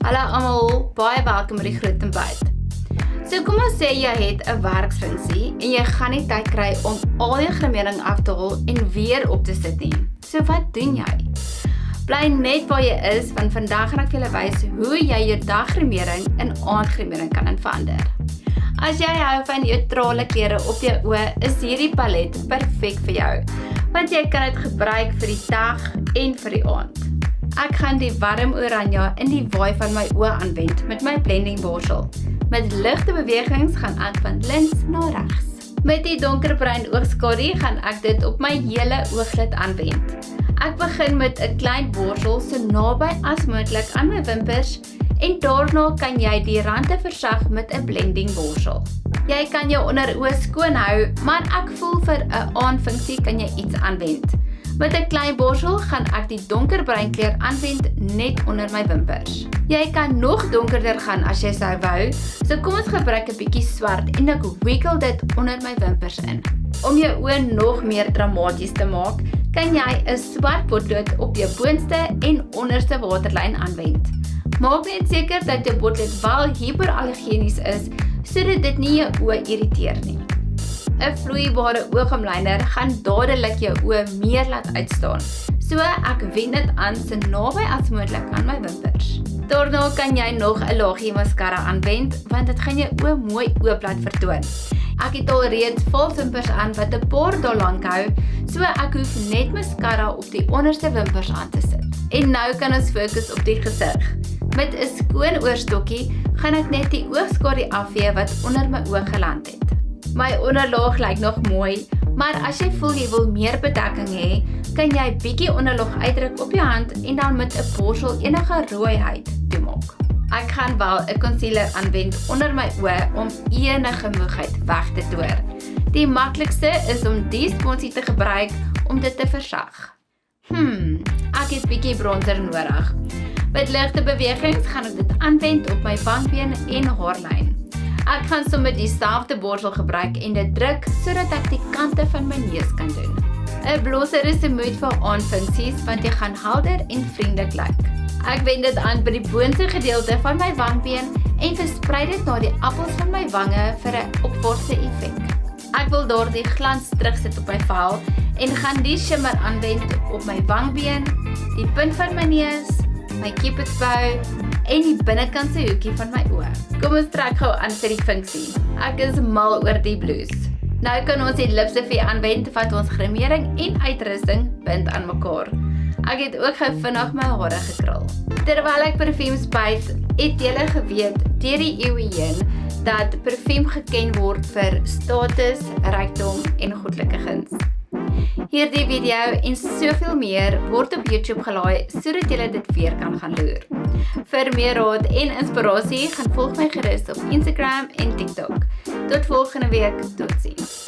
Hallo almal, baie welkom by die Groot Ontbyt. So kom ons sê jy het 'n werksfunksie en jy gaan nie tyd kry om al jou grimering af te haal en weer op te sit nie. So wat doen jy? Bly net waar jy is, want vandag gaan ek vir julle wys hoe jy jou daggrimering in aandgrimering kan verander. As jy hou van neutrale kleure op jou oë, is hierdie palet perfek vir jou, want jy kan dit gebruik vir die dag en vir die aand. Ek gaan die warm oranje in die waai van my oë aanwend met my blending borsel. Met ligte bewegings gaan ek van links na regs. Met die donkerbruin oogskadu gaan ek dit op my hele ooglid aanwend. Ek begin met 'n klein borsel so naby as moontlik aan my wimpers en daarna kan jy die rande versag met 'n blending borsel. Jy kan jou onderoë skoon hou, maar ek voel vir 'n aandfunksie kan jy iets aanwend. Met 'n klein borsel gaan ek die donkerbruin kleur aanwend net onder my wimpers. Jy kan nog donkerder gaan as jy sou wou, so kom ons gebruik 'n bietjie swart en ek wikkel dit onder my wimpers in. Om jou oë nog meer dramaties te maak, kan jy 'n swart potlood op jou boonste en onderste waterlyn aanwend. Maak net seker dat jou potlood wel hypoallergenies is, sodat dit nie jou oë irriteer nie. 'n Vloeibare oogomlyner gaan dadelik jou oë meer laat uitstaan, so ek wen dit aan so naby as moontlik aan my wimpers. Daarna kan jy nog 'n laagie mascara aanwend, want dit gaan jou oë mooi oop laat vertoon. Ek het al reeds valswimpers aan wat 'n paar dae lank hou, so ek hoef net mascara op die onderste wimpers aan te sit. En nou kan ons fokus op die gesig. Met 'n skoon oorstokkie gaan ek net die oogskadu afvee wat onder my oog geland het. My onderlaag lyk nog mooi, maar as jy voel jy wil meer bedekking hê, kan jy bietjie onderlaag uitdruk op jou hand en dan met 'n borsel enige rooiheid toemaak. Ek gaan wel 'n concealer aanwend onder my oë om enige moegheid weg te toer. Die maklikste is om die sponsie te gebruik om dit te versag. Ek het bietjie bronzer nodig. Met ligte bewegings gaan ek dit aanwend op my wangbeen en haarlyn. Ek gaan sommer dieselfde borsel gebruik en dit druk sodat ek die kante van my neus kan doen. 'n Blosser is 'n moed vir aandfunksies want jy gaan helder en vriendelik lyk. Ek wend dit aan by die boonste gedeelte van my wangbeen en versprei dit na die appels van my wange vir 'n opborste effek. Ek wil daardie glans terugsit op my vel en gaan die shimmer aanwend op my wangbeen, die punt van my neus, my cupid's bow en die binnekantse hoekie van my oë. Kom ons trek gou aan vir die funksie. Ek is mal oor die blouse. Nou kan ons die lipstifie aanwend wat ons grimering en uitrusting bind aan mekaar. Ek het ook gou vinnig my hare gekrul. Terwyl ek parfuum spuit, het julle geweet deur die eeue heen dat parfuum geken word vir status, rykdom en goddelike guns. Hierdie video en soveel meer word op YouTube gelaai sodat julle dit weer kan gaan loer. Vir meer raad en inspirasie gaan volg my gerus op Instagram en TikTok. Tot volgende week, totsiens.